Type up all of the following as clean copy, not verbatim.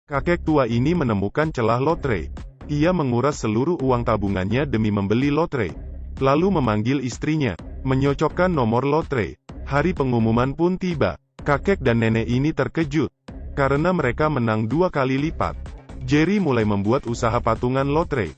Kakek tua ini menemukan celah lotre. Ia menguras seluruh uang tabungannya demi membeli lotre. Lalu memanggil istrinya, menyocokkan nomor lotre. Hari pengumuman pun tiba. Kakek dan nenek ini terkejut, karena mereka menang 2 kali lipat. Jerry mulai membuat usaha patungan lotre,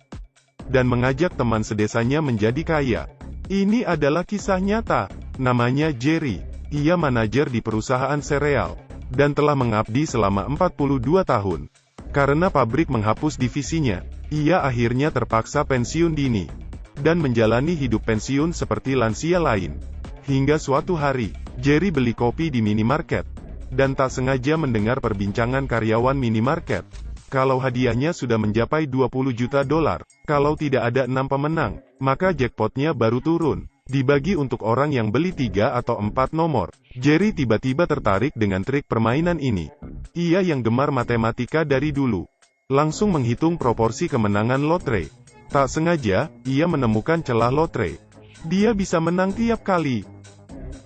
dan mengajak teman sedesanya menjadi kaya. Ini adalah kisah nyata. Namanya Jerry. Ia manajer di perusahaan sereal, dan telah mengabdi selama 42 tahun. Karena pabrik menghapus divisinya, ia akhirnya terpaksa pensiun dini, dan menjalani hidup pensiun seperti lansia lain. Hingga suatu hari, Jerry beli kopi di minimarket, dan tak sengaja mendengar perbincangan karyawan minimarket, kalau hadiahnya sudah mencapai 20 juta dolar. Kalau tidak ada 6 pemenang, maka jackpotnya baru turun, dibagi untuk orang yang beli 3 atau 4 nomor. Jerry tiba-tiba tertarik dengan trik permainan ini. Ia yang gemar matematika dari dulu, langsung menghitung proporsi kemenangan lotre. Tak sengaja, ia menemukan celah lotre. Dia bisa menang tiap kali.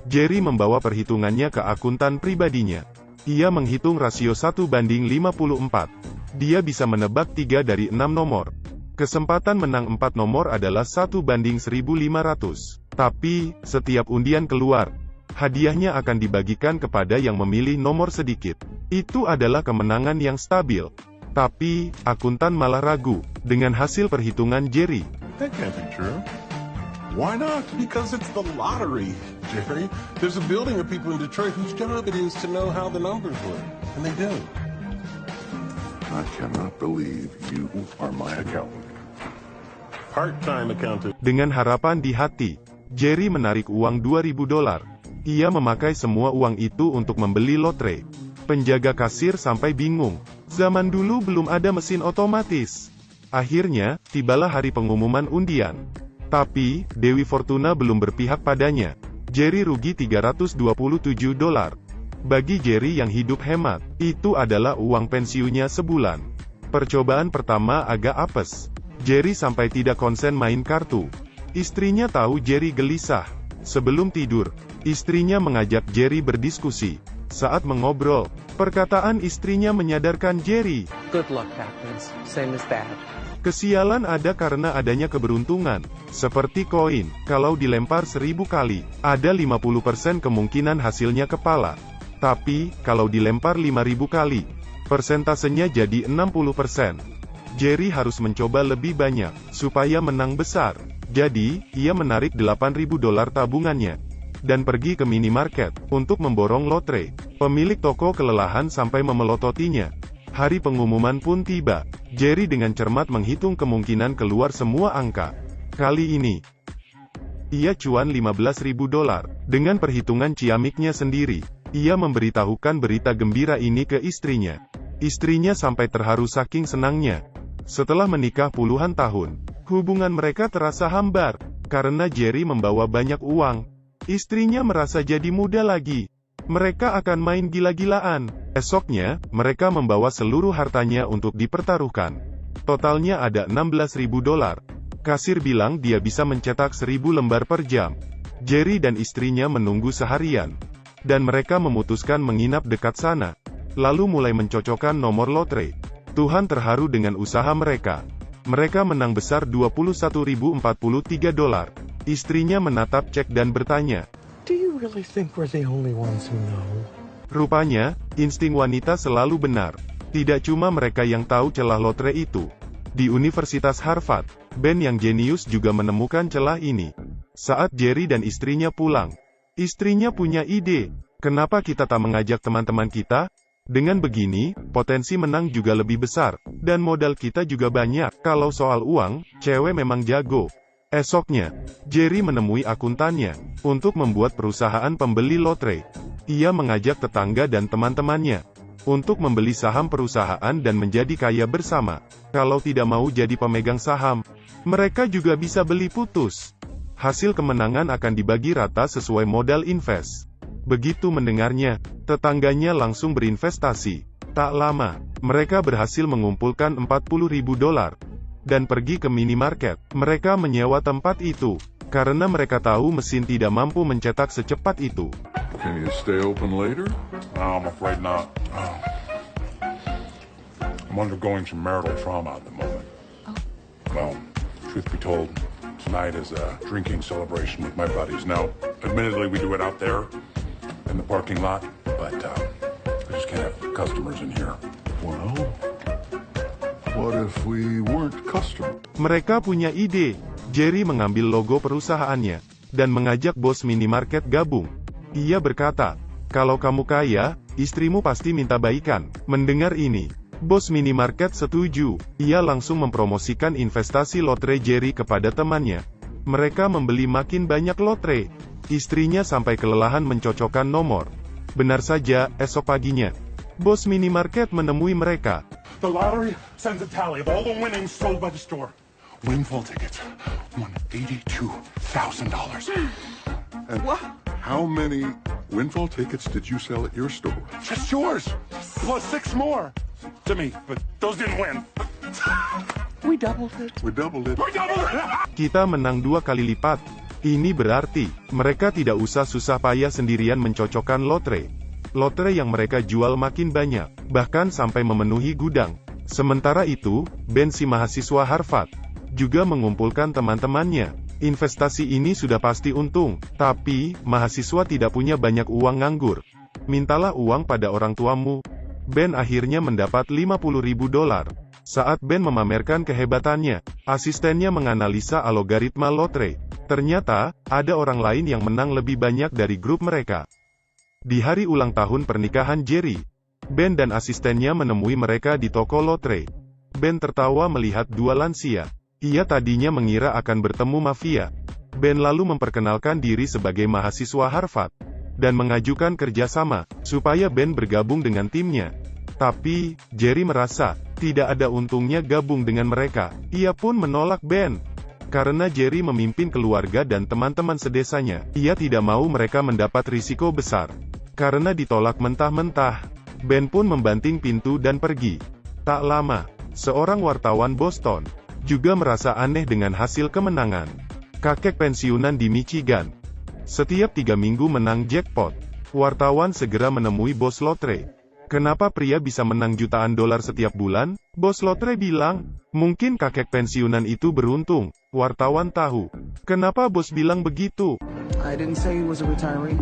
Jerry membawa perhitungannya ke akuntan pribadinya. Ia menghitung rasio 1:54. Dia bisa menebak 3 dari 6 nomor. Kesempatan menang 4 nomor adalah 1:1500. Tapi, setiap undian keluar, hadiahnya akan dibagikan kepada yang memilih nomor sedikit. Itu adalah kemenangan yang stabil. Tapi, akuntan malah ragu dengan hasil perhitungan Jerry. That can't be true. Why not? Because it's the lottery, Jerry. There's a building of people in Detroit whose job it is to know how the numbers work. And they do. I cannot believe you are my accountant. Part-time accountant. Dengan harapan di hati, Jerry menarik uang 2.000 dolar. Ia memakai semua uang itu untuk membeli lotre. Penjaga kasir sampai bingung. Zaman dulu belum ada mesin otomatis. Akhirnya, tibalah hari pengumuman undian. Tapi, Dewi Fortuna belum berpihak padanya. Jerry rugi 327 dolar. Bagi Jerry yang hidup hemat, itu adalah uang pensiunnya sebulan. Percobaan pertama agak apes. Jerry sampai tidak konsen main kartu. Istrinya tahu Jerry gelisah. Sebelum tidur, istrinya mengajak Jerry berdiskusi. Saat mengobrol, perkataan istrinya menyadarkan Jerry. Good luck happens, same as bad. Kesialan ada karena adanya keberuntungan. Seperti koin, kalau dilempar 1000 kali, ada 50% kemungkinan hasilnya kepala. Tapi, kalau dilempar 5000 kali, persentasenya jadi 60%. Jerry harus mencoba lebih banyak, supaya menang besar. Jadi, ia menarik 8.000 dolar tabungannya, dan pergi ke minimarket, untuk memborong lotre. Pemilik toko kelelahan sampai memelototinya. Hari pengumuman pun tiba. Jerry dengan cermat menghitung kemungkinan keluar semua angka. Kali ini, ia cuan 15.000 dolar. Dengan perhitungan ciamiknya sendiri, ia memberitahukan berita gembira ini ke istrinya. Istrinya sampai terharu saking senangnya. Setelah menikah puluhan tahun, hubungan mereka terasa hambar, karena Jerry membawa banyak uang. Istrinya merasa jadi muda lagi. Mereka akan main gila-gilaan. Esoknya, mereka membawa seluruh hartanya untuk dipertaruhkan. Totalnya ada 16.000 dolar. Kasir bilang dia bisa mencetak 1.000 lembar per jam. Jerry dan istrinya menunggu seharian, dan mereka memutuskan menginap dekat sana. Lalu mulai mencocokkan nomor lotre. Tuhan terharu dengan usaha mereka. Mereka menang besar 21.043 dolar. Istrinya menatap cek dan bertanya, Do you really think we're the only ones who know? rupanya, insting wanita selalu benar. Tidak cuma mereka yang tahu celah lotre itu. Di Universitas Harvard, Ben yang jenius juga menemukan celah ini. Saat Jerry dan istrinya pulang, istrinya punya ide. Kenapa kita tak mengajak teman-teman kita? Dengan begini, potensi menang juga lebih besar, dan modal kita juga banyak. Kalau soal uang, cewek memang jago. Esoknya, Jerry menemui akuntannya, untuk membuat perusahaan pembeli lotre. Ia mengajak tetangga dan teman-temannya, untuk membeli saham perusahaan dan menjadi kaya bersama. Kalau tidak mau jadi pemegang saham, mereka juga bisa beli putus. Hasil kemenangan akan dibagi rata sesuai modal invest. Begitu mendengarnya, tetangganya langsung berinvestasi. Tak lama, mereka berhasil mengumpulkan 40.000 dolar. Dan pergi ke minimarket. Mereka menyewa tempat itu, karena mereka tahu mesin tidak mampu mencetak secepat itu. Can you stay open later? I'm afraid not. I'm undergoing some marital trauma at the moment. Well, truth be told, tonight is a drinking celebration with my buddies. Now, admittedly, we do it out there in the parking lot, but we just can't have customers in here. Well, what if we weren't customers? Mereka punya ide. Jerry mengambil logo perusahaannya dan mengajak bos minimarket gabung. Ia berkata, "Kalau kamu kaya, istrimu pasti minta baikan." Mendengar ini, bos minimarket setuju. Ia langsung mempromosikan investasi lotre Jerry kepada temannya. Mereka membeli makin banyak lotre. Istrinya sampai kelelahan mencocokkan nomor. Benar saja, esok paginya, bos minimarket menemui mereka. The lottery sends a tally of all the winnings sold by the store. Windfall tickets won $82,000. And what? How many windfall tickets did you sell at your store? Just yours, plus 6 more to me, but those didn't win. We doubled it. We doubled it. We doubled it! Kita menang 2 kali lipat. Ini berarti, mereka tidak usah susah payah sendirian mencocokkan lotre. Lotre yang mereka jual makin banyak, bahkan sampai memenuhi gudang. Sementara itu, Ben si mahasiswa Harvard juga mengumpulkan teman-temannya. Investasi ini sudah pasti untung, tapi mahasiswa tidak punya banyak uang nganggur. Mintalah uang pada orang tuamu. Ben akhirnya mendapat $50.000. Saat Ben memamerkan kehebatannya, asistennya menganalisa algoritma lotre. Ternyata, ada orang lain yang menang lebih banyak dari grup mereka. Di hari ulang tahun pernikahan Jerry, Ben dan asistennya menemui mereka di toko lotre. Ben tertawa melihat dua lansia. Ia tadinya mengira akan bertemu mafia. Ben lalu memperkenalkan diri sebagai mahasiswa Harvard, dan mengajukan kerjasama, supaya Ben bergabung dengan timnya. Tapi, Jerry merasa, tidak ada untungnya gabung dengan mereka. Ia pun menolak Ben. Karena Jerry memimpin keluarga dan teman-teman sedesanya, ia tidak mau mereka mendapat risiko besar. Karena ditolak mentah-mentah, Ben pun membanting pintu dan pergi. Tak lama, seorang wartawan Boston juga merasa aneh dengan hasil kemenangan. Kakek pensiunan di Michigan setiap 3 minggu menang jackpot. Wartawan segera menemui bos lotre. Kenapa pria bisa menang jutaan dolar setiap bulan? Bos lotre bilang, mungkin kakek pensiunan itu beruntung. Wartawan tahu. Kenapa bos bilang begitu? I didn't say he was a retiree.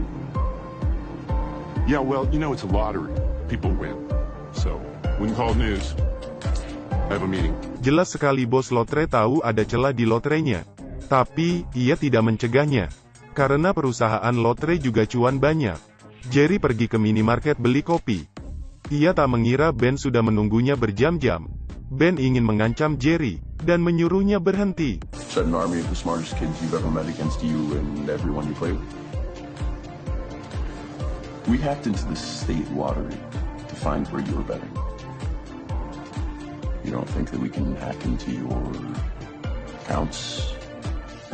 Yeah, well, you know it's a lottery. People win. So, when you call news, I have a meeting. Jelas sekali bos lotre tahu ada celah di lotrenya. Tapi, ia tidak mencegahnya. Karena perusahaan lotre juga cuan banyak. Jerry pergi ke minimarket beli kopi. Ia tak mengira Ben sudah menunggunya berjam-jam. Ben ingin mengancam Jerry, dan menyuruhnya berhenti. Set an army of the smartest kids you've ever met against you and everyone you play with. We hacked into the state lottery to find where you were betting. You don't think that we can hack into your accounts?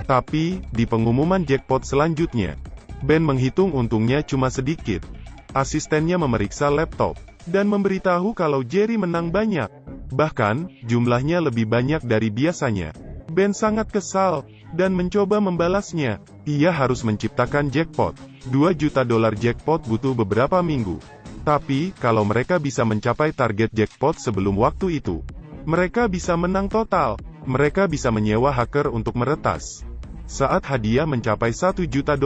Tapi, di pengumuman jackpot selanjutnya, Ben menghitung untungnya cuma sedikit. Asistennya memeriksa laptop, dan memberitahu kalau Jerry menang banyak. Bahkan, jumlahnya lebih banyak dari biasanya. Ben sangat kesal, dan mencoba membalasnya. Ia harus menciptakan jackpot. $2 juta jackpot butuh beberapa minggu. Tapi, kalau mereka bisa mencapai target jackpot sebelum waktu itu, mereka bisa menang total. Mereka bisa menyewa hacker untuk meretas. Saat hadiah mencapai $1 juta,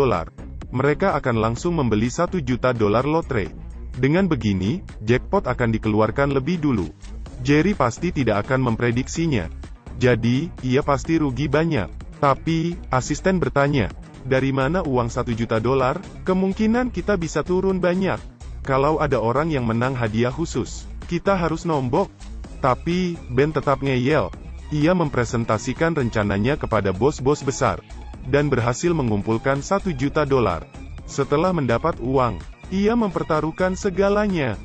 mereka akan langsung membeli $1 juta lotre. Dengan begini, jackpot akan dikeluarkan lebih dulu. Jerry pasti tidak akan memprediksinya. Jadi, ia pasti rugi banyak. Tapi, asisten bertanya, dari mana uang $1 juta? Kemungkinan kita bisa turun banyak. Kalau ada orang yang menang hadiah khusus, kita harus nombok. Tapi, Ben tetap ngeyel. Ia mempresentasikan rencananya kepada bos-bos besar, dan berhasil mengumpulkan $1 juta. Setelah mendapat uang, ia mempertaruhkan segalanya.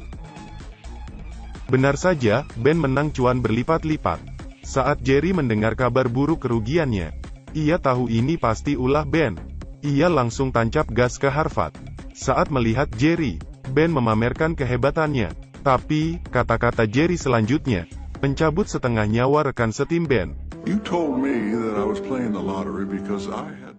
Benar saja, Ben menang cuan berlipat-lipat. Saat Jerry mendengar kabar buruk kerugiannya, ia tahu ini pasti ulah Ben. Ia langsung tancap gas ke Harvard. Saat melihat Jerry, Ben memamerkan kehebatannya. Tapi, kata-kata Jerry selanjutnya, mencabut setengah nyawa rekan setim Ben. You told me that I was playing the lottery because I had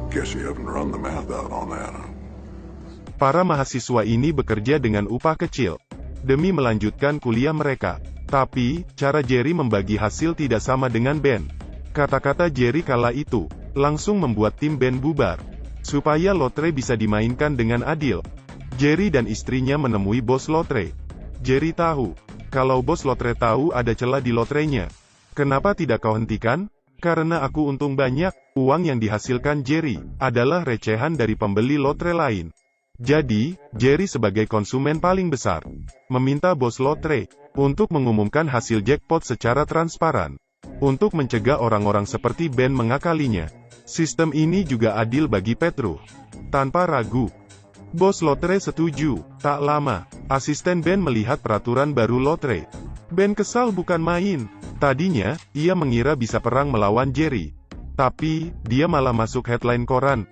Guess you haven't run the math out on that, huh? Para mahasiswa ini bekerja dengan upah kecil demi melanjutkan kuliah mereka. Tapi, cara Jerry membagi hasil tidak sama dengan Ben. Kata-kata Jerry kala itu langsung membuat tim Ben bubar. Supaya lotre bisa dimainkan dengan adil, Jerry dan istrinya menemui bos lotre. Jerry tahu kalau bos lotre tahu ada celah di lotrenya. Kenapa tidak kau hentikan? Karena aku untung banyak. Uang yang dihasilkan Jerry adalah recehan dari pembeli lotre lain. Jadi, Jerry sebagai konsumen paling besar meminta bos lotre untuk mengumumkan hasil jackpot secara transparan. Untuk mencegah orang-orang seperti Ben mengakalinya. Sistem ini juga adil bagi Petru. Tanpa ragu, bos lotre setuju. Tak lama, asisten Ben melihat peraturan baru lotre. Ben kesal bukan main. Tadinya, ia mengira bisa perang melawan Jerry. Tapi, dia malah masuk headline koran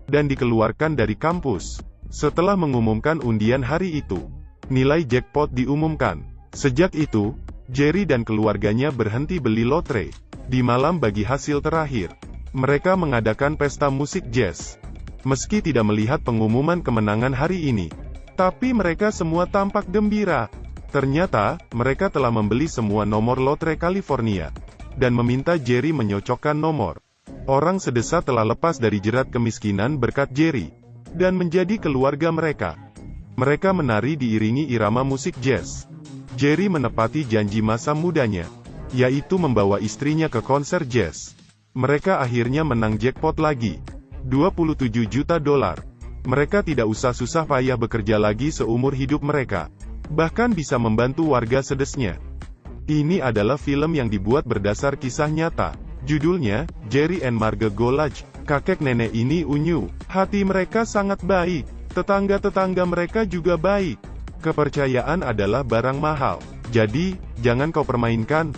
dan dikeluarkan dari kampus. Setelah mengumumkan undian hari itu, nilai jackpot diumumkan. Sejak itu, Jerry dan keluarganya berhenti beli lotre. Di malam bagi hasil terakhir, mereka mengadakan pesta musik jazz. Meski tidak melihat pengumuman kemenangan hari ini, tapi mereka semua tampak gembira. Ternyata, mereka telah membeli semua nomor lotre California dan meminta Jerry menyocokkan nomor. Orang sedesa telah lepas dari jerat kemiskinan berkat Jerry dan menjadi keluarga mereka. Mereka menari diiringi irama musik jazz. Jerry menepati janji masa mudanya, yaitu membawa istrinya ke konser jazz. Mereka akhirnya menang jackpot lagi, $27 juta. Mereka tidak usah susah payah bekerja lagi seumur hidup mereka, bahkan bisa membantu warga sedesnya. Ini adalah film yang dibuat berdasar kisah nyata. Judulnya, Jerry and Marge Go Large. Kakek nenek ini unyu, hati mereka sangat baik, tetangga-tetangga mereka juga baik. Kepercayaan adalah barang mahal, jadi, jangan kau permainkan.